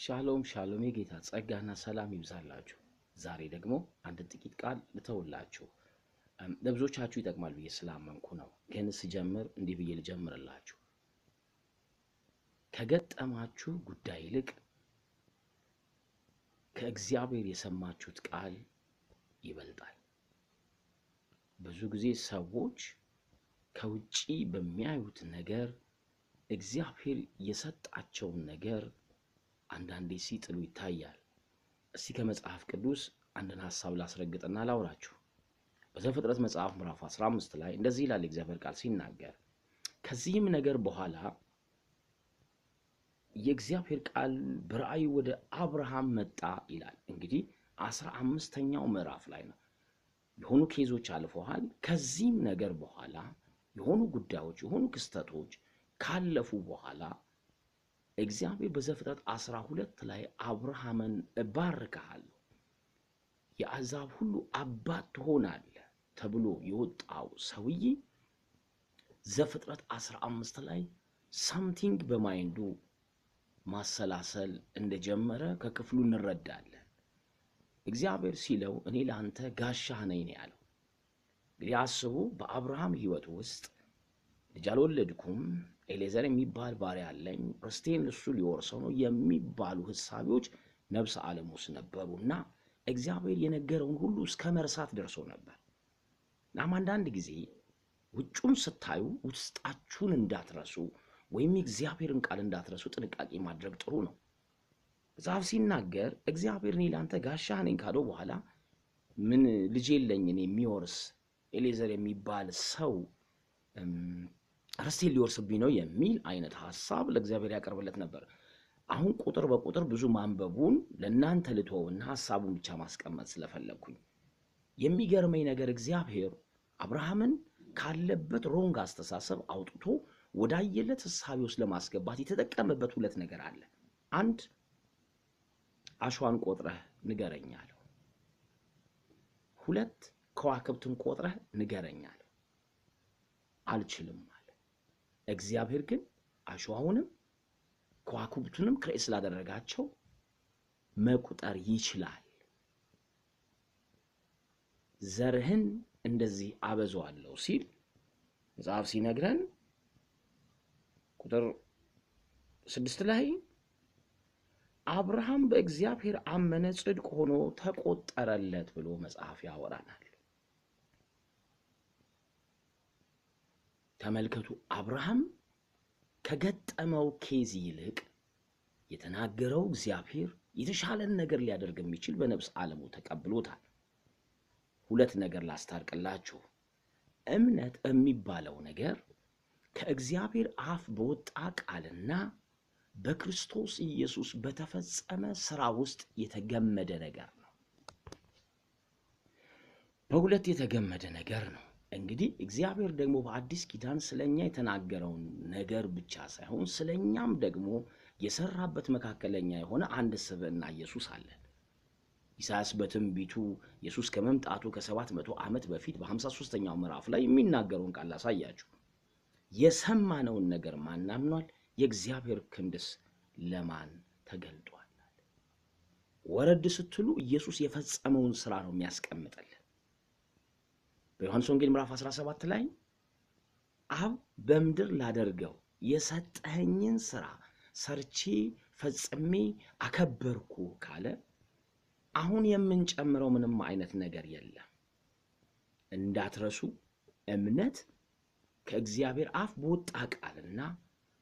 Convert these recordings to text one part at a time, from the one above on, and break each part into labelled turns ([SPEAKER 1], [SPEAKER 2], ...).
[SPEAKER 1] ሻሎም ሻሎም የጌታ ጸጋና ሰላም ይብዛላችሁ። ዛሬ ደግሞ አንድ ጥቂት ቃል ልተውላችሁ። ለብዙዎቻችሁ ይጠቅማል ብዬ ስላመንኩ ነው። ግን ስጀምር እንዲህ ብዬ ልጀምርላችሁ። ከገጠማችሁ ጉዳይ ይልቅ ከእግዚአብሔር የሰማችሁት ቃል ይበልጣል። ብዙ ጊዜ ሰዎች ከውጪ በሚያዩት ነገር እግዚአብሔር የሰጣቸውን ነገር አንዳንዴ ሲጥሉ ይታያል። እስቲ ከመጽሐፍ ቅዱስ አንድን ሐሳብ ላስረግጥና ላውራችሁ። በዘፍጥረት መጽሐፍ ምዕራፍ 15 ላይ እንደዚህ ይላል እግዚአብሔር ቃል ሲናገር፣ ከዚህም ነገር በኋላ የእግዚአብሔር ቃል በራእይ ወደ አብርሃም መጣ ይላል። እንግዲህ 15ኛው ምዕራፍ ላይ ነው። የሆኑ ኬዞች አልፈዋል። ከዚህም ነገር በኋላ የሆኑ ጉዳዮች የሆኑ ክስተቶች ካለፉ በኋላ እግዚአብሔር በዘፍጥረት 12 ላይ አብርሃምን እባርክሃለሁ የአሕዛብ ሁሉ አባት ትሆናለህ ተብሎ የወጣው ሰውዬ ዘፍጥረት 15 ላይ ሳምቲንግ በማይንዱ ማሰላሰል እንደጀመረ ከክፍሉ እንረዳለን። እግዚአብሔር ሲለው እኔ ለአንተ ጋሻህ ነኝ ያለው። እንግዲህ አስቡ፣ በአብርሃም ሕይወት ውስጥ ልጅ አልወለድኩም፣ ኤሌዘር የሚባል ባሪያ አለኝ፣ ርስቴን እሱ ሊወርሰው ነው የሚባሉ ሐሳቦች ነፍስ ዓለም ውስጥ ነበሩና እግዚአብሔር የነገረውን ሁሉ እስከ መርሳት ደርሶ ነበር። እናም አንዳንድ ጊዜ ውጩን ስታዩ ውስጣችሁን እንዳትረሱ ወይም የእግዚአብሔርን ቃል እንዳትረሱ ጥንቃቄ ማድረግ ጥሩ ነው። መጽሐፍ ሲናገር እግዚአብሔር እኔ ለአንተ ጋሻህ ነኝ ካለው በኋላ ምን ልጅ የለኝን የሚወርስ ኤሌዘር የሚባል ሰው ርስቴን ሊወርስብኝ ነው የሚል አይነት ሐሳብ ለእግዚአብሔር ያቀርብለት ነበር። አሁን ቁጥር በቁጥር ብዙ ማንበቡን ለእናንተ ልተውና ሐሳቡን ብቻ ማስቀመጥ ስለፈለግኩኝ፣ የሚገርመኝ ነገር እግዚአብሔር አብርሃምን ካለበት ሮንግ አስተሳሰብ አውጥቶ ወዳየለት ሐሳብ ውስጥ ለማስገባት የተጠቀመበት ሁለት ነገር አለ። አንድ አሸዋን ቆጥረህ ንገረኝ አለው። ሁለት ከዋክብትን ቆጥረህ ንገረኝ አለው። አልችልም አለ። እግዚአብሔር ግን አሸዋውንም ከዋክብቱንም ክሬት ስላደረጋቸው መቁጠር ይችላል። ዘርህን እንደዚህ አበዛዋለሁ ሲል መጽሐፍ ሲነግረን ቁጥር 6 ላይ አብርሃም በእግዚአብሔር አመነ፣ ጽድቅ ሆኖ ተቆጠረለት ብሎ መጽሐፍ ያወራናል። ተመልከቱ፣ አብርሃም ከገጠመው ኬዝ ይልቅ የተናገረው እግዚአብሔር የተሻለን ነገር ሊያደርግ የሚችል በነፍስ ዓለሙ ተቀብሎታል። ሁለት ነገር ላስታርቅላችሁ። እምነት የሚባለው ነገር ከእግዚአብሔር አፍ በወጣ ቃልና በክርስቶስ ኢየሱስ በተፈጸመ ሥራ ውስጥ የተገመደ ነገር ነው። በሁለት የተገመደ ነገር ነው። እንግዲህ እግዚአብሔር ደግሞ በአዲስ ኪዳን ስለኛ የተናገረውን ነገር ብቻ ሳይሆን ስለኛም ደግሞ የሰራበት መካከለኛ የሆነ አንድ ስብዕና ኢየሱስ አለን። ኢሳይያስ በትንቢቱ ኢየሱስ ከመምጣቱ ከ700 ዓመት በፊት በ53ኛው ምዕራፍ ላይ የሚናገረውን ቃል ላሳያችሁ። የሰማነውን ነገር ማን አምኗል? የእግዚአብሔር ክንድስ ለማን ተገልጧል? ወረድ ስትሉ ኢየሱስ የፈጸመውን ሥራ ነው የሚያስቀምጥልን። በዮሐንስ ወንጌል ምዕራፍ 17 ላይ አብ በምድር ላደርገው የሰጠኸኝን ሥራ ሰርቼ ፈጽሜ አከበርኩ ካለ አሁን የምንጨምረው ምንም አይነት ነገር የለም። እንዳትረሱ፣ እምነት ከእግዚአብሔር አፍ በወጣ ቃልና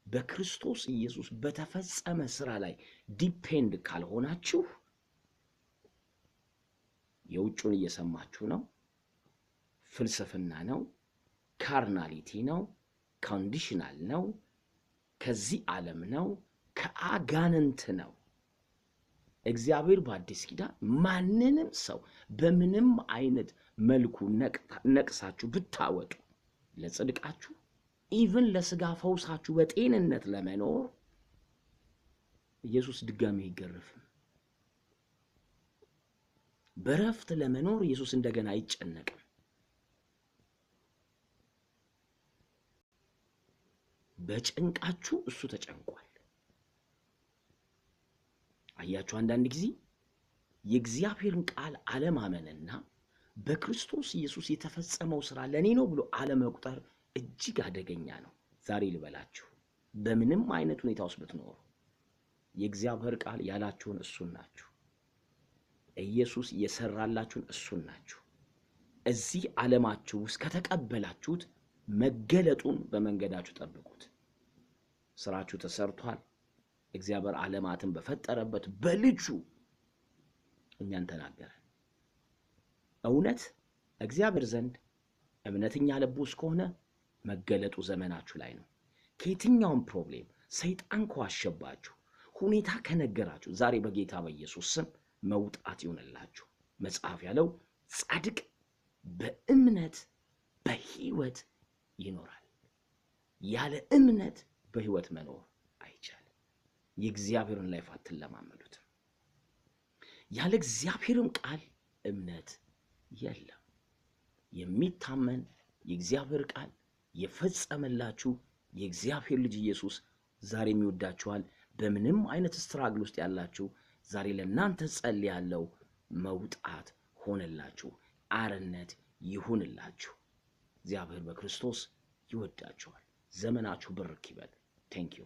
[SPEAKER 1] በክርስቶስ ኢየሱስ በተፈጸመ ሥራ ላይ ዲፔንድ ካልሆናችሁ የውጩን እየሰማችሁ ነው፣ ፍልስፍና ነው፣ ካርናሊቲ ነው፣ ኮንዲሽናል ነው፣ ከዚህ ዓለም ነው፣ ከአጋንንት ነው። እግዚአብሔር በአዲስ ኪዳን ማንንም ሰው በምንም አይነት መልኩ ነቅሳችሁ ብታወጡ ለጽድቃችሁ፣ ኢቭን ለሥጋ ፈውሳችሁ በጤንነት ለመኖር ኢየሱስ ድጋሚ አይገረፍም። በረፍት ለመኖር ኢየሱስ እንደገና አይጨነቅም። በጭንቃችሁ እሱ ተጨንቋል። አያችሁ፣ አንዳንድ ጊዜ የእግዚአብሔርን ቃል አለማመንና በክርስቶስ ኢየሱስ የተፈጸመው ሥራ ለኔ ነው ብሎ አለመቁጠር እጅግ አደገኛ ነው። ዛሬ ልበላችሁ፣ በምንም አይነት ሁኔታ ውስጥ ብትኖሩ የእግዚአብሔር ቃል ያላችሁን እሱን ናችሁ። ኢየሱስ የሰራላችሁን እሱን ናችሁ። እዚህ ዓለማችሁ ውስጥ ከተቀበላችሁት መገለጡን በመንገዳችሁ ጠብቁት። ስራችሁ ተሰርቷል። እግዚአብሔር ዓለማትን በፈጠረበት በልጁ እኛን ተናገረ። እውነት እግዚአብሔር ዘንድ እምነተኛ ልብ ውስጥ ከሆነ መገለጡ ዘመናችሁ ላይ ነው። ከየትኛውም ፕሮብሌም ሰይጣን ከዋሸባችሁ፣ ሁኔታ ከነገራችሁ ዛሬ በጌታ በኢየሱስ ስም መውጣት ይሆንላችሁ። መጽሐፍ ያለው ጻድቅ በእምነት በሕይወት ይኖራል። ያለ እምነት በሕይወት መኖር አይቻልም። የእግዚአብሔርን ላይፍ አትለማመዱትም። ያለ እግዚአብሔርም ቃል እምነት የለም። የሚታመን የእግዚአብሔር ቃል የፈጸመላችሁ የእግዚአብሔር ልጅ ኢየሱስ ዛሬም ይወዳችኋል። በምንም አይነት ስትራግል ውስጥ ያላችሁ ዛሬ ለእናንተ ጸልያለሁ። መውጣት ሆነላችሁ፣ አርነት ይሁንላችሁ። እግዚአብሔር በክርስቶስ ይወዳችኋል። ዘመናችሁ ብርክ ይበል። ቴንክ ዩ